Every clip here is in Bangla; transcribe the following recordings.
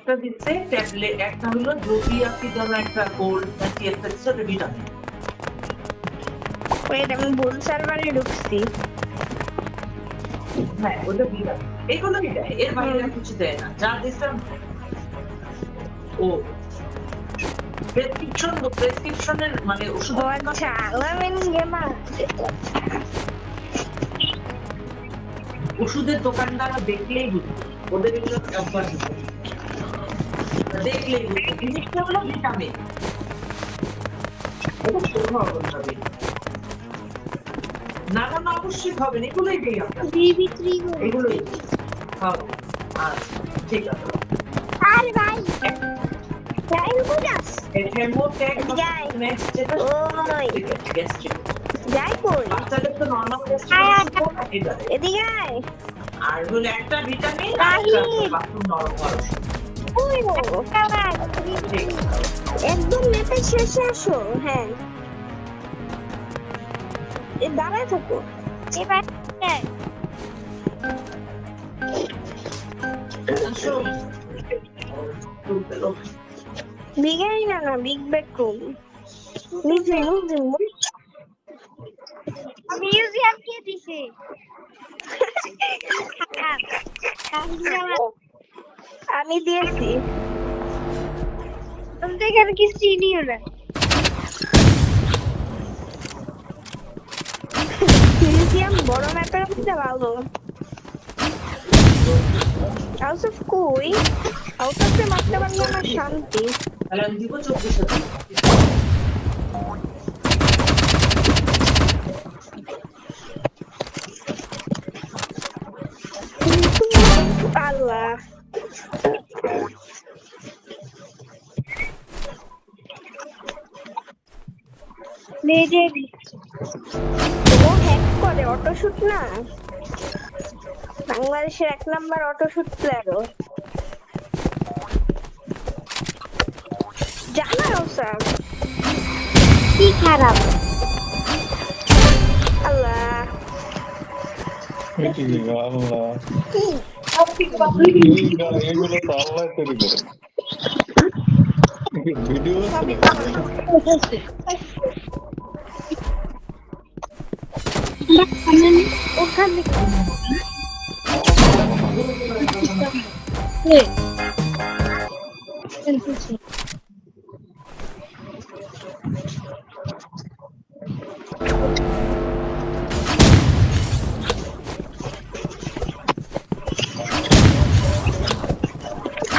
একটা দিচ্ছে ট্যাবলেট, একটা হলো জোপিয়া কি যেন একটা কোল্ড নাকি একটা দিচ্ছে, ওটা ভিটামিন। ওয়েট, আমি ভুল সার্ভারে ঢুকছি। হ্যাঁ ওটা ভিটামিন, এগুলোই দেয়, এর বাইরে আর কিছু দেয় না। যা দিচ্ছে ও প্রেসক্রিপশনের মানে ওষুধ। ও আচ্ছা, আলামিন গেমার। ওষুধের দোকানদাররা দেখলেই বুঝবে, ওদের এগুলো অভ্যাস আছে। দেখলেই বুঝবে জিনিসটা হলো ভিটামিন। এটা শুভ অবস্থা না না না, অবশ্যই খাবেন, এগুলোই দিই আমরা, এগুলোই খাবো। আচ্ছা ঠিক আছে। আরে ভাই যাই বুঝাস হেমোট্যাগ যাই নেক্সট যেটা ওই গ্যাস্ট্রিক, যাই কই বাচ্চাদের তো নরমাল গ্যাস্ট্রিক এদিকে আয়। আর হলো একটা ভিটামিন আর রাহিম। একটা বাথরুম নরম করার ওষুধ। ওই ও একদম ম্যাপের শেষে আসো। হ্যাঁ এ দাঁড়ায় থাকো এবার। আসো। বিগাই না না বিগ বেডরুম নিচে নিচে মিউজিয়াম কে দিছে? আমি দিয়েছি। আমি তো এখানে কিছু চিনিও না। মিউজিয়াম বড় ম্যাপের মধ্যে ভালো। হাউস অফ কই হাউস অফ মারতে পারলে আমার শান্তি। তাহলে আমি দিব 24,000। আল্লাহ ও হ্যাক করে অটো শুট না, বাংলাদেশের 1 নাম্বার অটো শুট প্লেয়ারও জানাও স্যার। কি খারাপ? আল্লাহ আল্লাহ কি এগুলো তো আল্লাহ তৈরি করে ভিডিও সবই ওখানে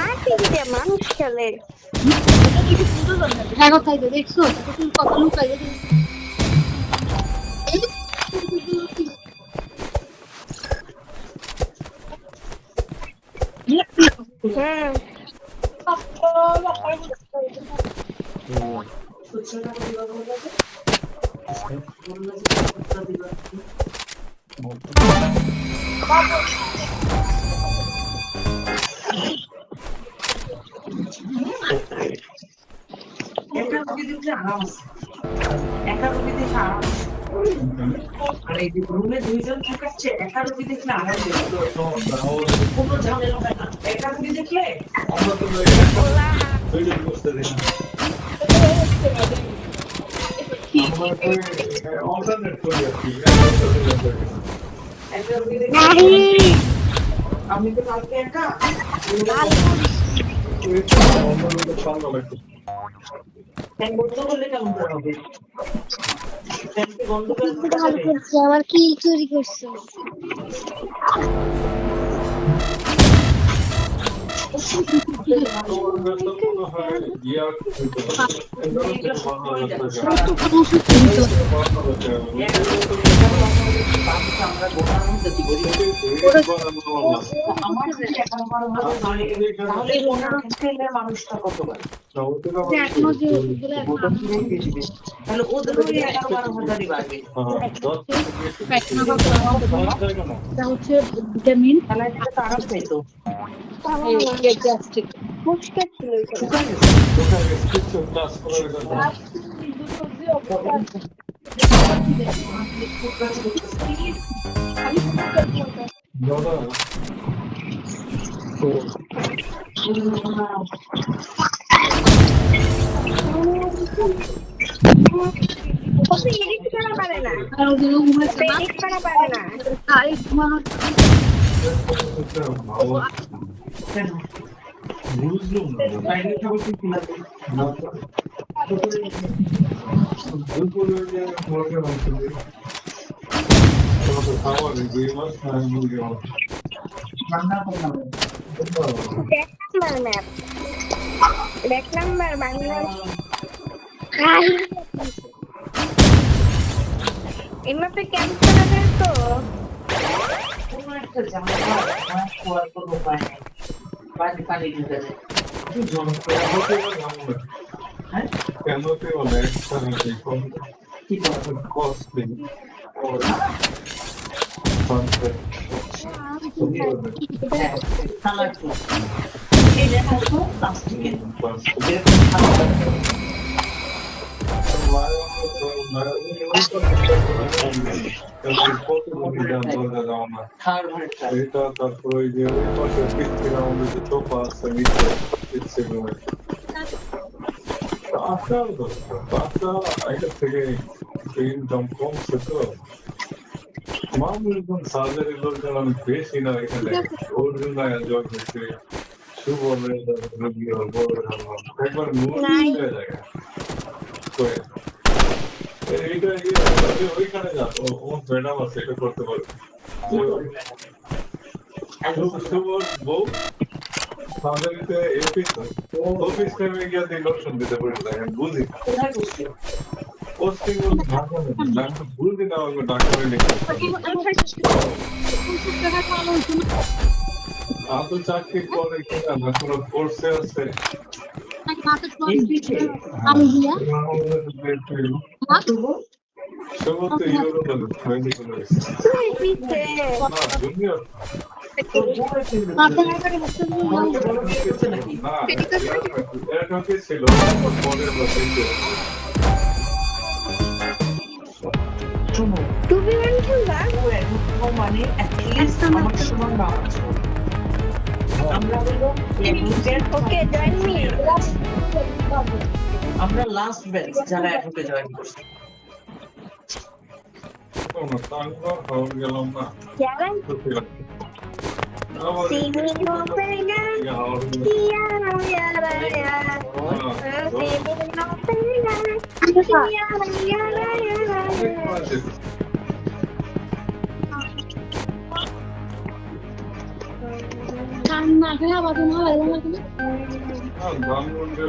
আর কি দিয়ে মানুষ খেলে। কোথায় দেখছো তুমি কত লুকাই হুম একা রোগী দেখলে আরাম আছে, একা রোগী দেখলে আরাম আছে। আর এই যে রুমে 2 জন থাকাচ্ছে, একা রোগী দেখলে আরাম আছে, কোনো ঝামেলা হয় না। একা রোগী দেখলে একা রোগী দেখলে আপনি তো কালকে একা ফ্যান বন্ধ করলে কেমন করে হবে? ফ্যানকে বন্ধ করে দিতে হবে। আমার কি চুরি করছো? আমরা গোটার মধ্যে দিব। আমার যদি 11-12 হয় তাহলে 15 স্কেলের মানুষটা কত পারে? তাহলে ওদের ওই 11-12 বাড়বে। হচ্ছে ভিটামিন তাহলে এটা তো আরাম পেতো। মুশকিল ছিল কপি এডিট করা পারে না, আর ওদিনও ঘুমাচ্ছে না এডিট করা পারে না। তাই ঘুমানো কেন? বুঝলাম না বাইরে খাবার কি কিলাতে? দুপুরে যে মুরগি মাংস দিয়ে তোমাকে খাওয়া নেই 2 মাস না মুরগি মাংস রান্না করলাম। এক নাম্বার ম্যাপ, এক নাম্বার বাংলা। এই ম্যাপে ক্যাম্প করা যায় তো? কোনো একটা ঝামেলা আমার খোয়ার কোনো উপায় নেই। বাড়ি পানি ঢুকে যায়। কি জনপ্রিয় হতে পারে আমরা হ্যাঁ? কেন তে বলে একটা নাকি কি করবো? কস্টলি ওর সানসেট হ্যাঁ, খালা একটু। এই দেখা তো প্লাস্টিকের। বাস এরকম খালা লাগবে। খাওয়ার ঘরে খায়। এটা তারপর ওই যে ওই পাশে পিছিয়ে আমাদের যে সোফা আছে নিচে পিছিয়ে রুমে আসার দরকার বাচ্চা আগের থেকে ইনকাম কমছে তো মানুষজন সার্জারি লোকজন অনেক বেশি না এখানে ওর জন্য এনজয় করছে শুভ রোগী হবো একবার মুভ হয়ে যায় এইটা ওইখানে যা ও ম্যাডাম আছে এটা করতে পারবে শুভর বউ সার্জারিতে অফিস টাইমে গিয়ে ইন্ডাকশন দিতে পারি আমি বুঝি কোথায় বসছে? পোস্টিং ঢাকা আমি বুঝি না আমি ডাক্তারে লিখে আত চাকরি করে কিনা না কোনো কোর্সে আছে আমি দিয়া তবু শুভ তো ইউরো মেডিকেল পিছে না জুনিয়র তোর বউ একটু মাথা করে বসে আমাকে বলো কি করছে নাকি? না এটা কি ছিল পরের বছর শুনো, টুপি বানছেন না? ও এরকম মানে at least আমাকে তোমার নাম আছে। আমরা হলো advocate, ওকে জয়েন মি। আমরা লাস্ট ব্যাচ যারা অ্যাডভোকেট জয়েন করছি। না তারপর খাওয়া গেলাম না জানেন আবার সিমিনো পেগা ইয়ারা ইয়ারা ইয়ারা সিমিনো পেগা ইয়ারা ইয়ারা ইয়ারা। কান্না করে আবার তোমার ভালো লাগে না ধানমন্ডির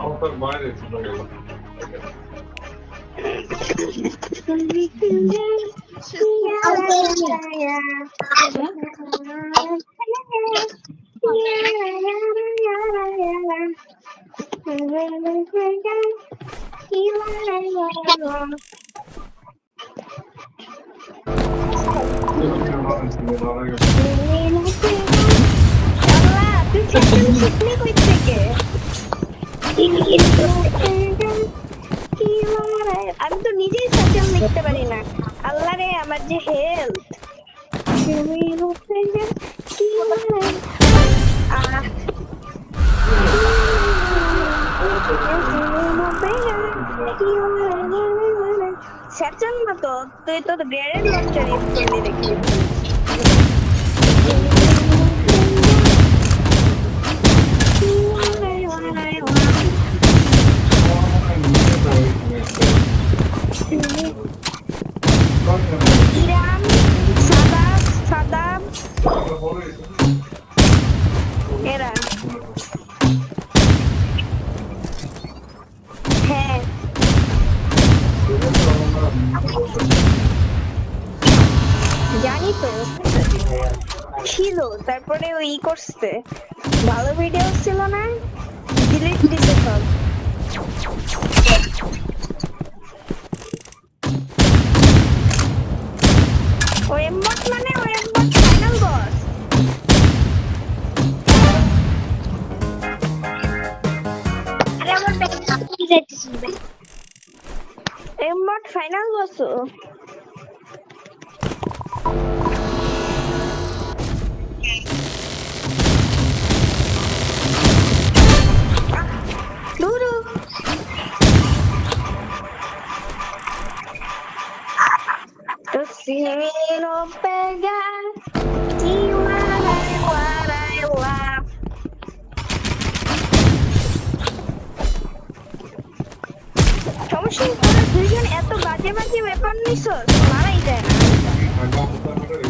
আওতার বাইরে চলে গেল আমি তো নিজেই সাথে লিখতে পারি না। আল্লাহ রে আমার যে হেলথ। সেকশন মতো তুই তো গ্রেডেড লঞ্চার ইউজ করলি দেখি। ইরান সাদাব এরা হ্যাঁ জানি তো ছিল, তারপরে ওই করছে ভালো ভিডিও ছিল না, ডিলিট দিতে সব। ওএমবট মানে ওএমবট ফাইনাল বস। আরে আমার ব্যাগ কি যাইতেছিস ভাই এমবট ফাইনাল বস। বাজে বাজে ব্যাপার নিছস মারাই যায় না ঢাকা মুতা করে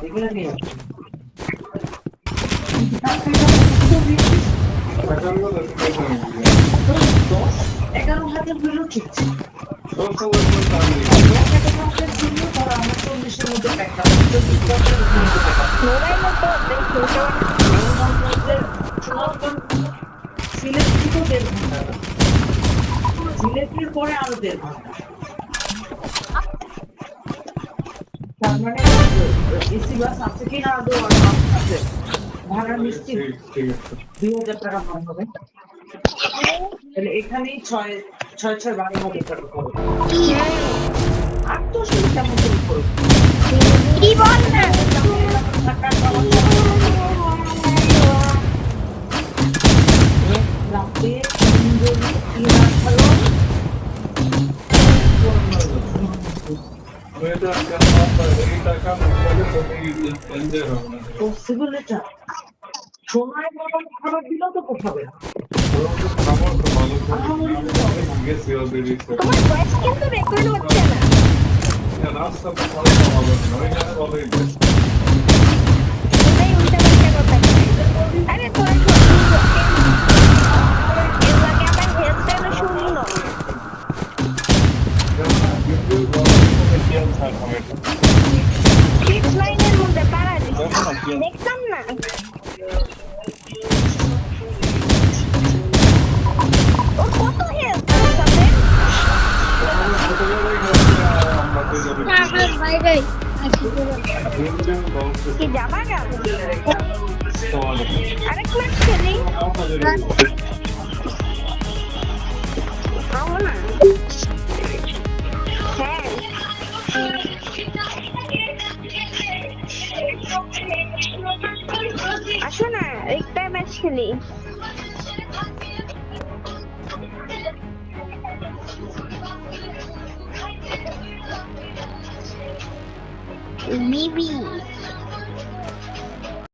এগুলা নিয়ে ঢাকার কথা শুনেছি 10-11,000 হইলো ঠিক ছিল। সব খবর বলতে আমি 10-11,000 ছিল, ধরো আমার 40-এর মধ্যে টাকা, 40,000 এর মধ্যে টাকা। মোবাইলে তো দেখো সুনামগঞ্জ সিলেট থেকেও 1.5 ঘন্টা। সিলেটের পরে আরো 1.5 ঘন্টা। তার মানে এসি বাস আছে কিনা আদৌ আছে? ভাড়া নিশ্চিত ঠিক ঠিক আছে 2,000 টাকা ভাড়া হবে। তাহলে এখানেই 6-12,000 টাকা খরচ। আর তো শুধু তেমন করে খরচ। কি বল না থাকার খাওয়া রাতে 3 জন 3 রাত হলো। আমি তো একটা কথা এই টাকা মুখে তুমি এনজয় হবে না পসিবল এটা সময় মতো খাবার দিলেও তো পোষাবে না। খাবার তো ভালো করে গেছি অলরেডি তোমার ভয়েস কিন্তু রেকর্ড হচ্ছে না রাস্তা তো ভালো হবে না ওইখানে ভালোই বেস্ট এটাই উল্টা পাল্টা কথা আরে তোরা এগুলাকে আমার হেয়ারস্টাইলও শুনলো সিক্স লাইনের মধ্যে পারা দিচ্ছে দেখতাম না ওর কত হেয়ারস্টাইল সাথে বাই বাই কি যাবা গা আরেক ম্যাচ খেলি আও না হ্যাঁ আসো না একটা ম্যাচ খেলি বিবি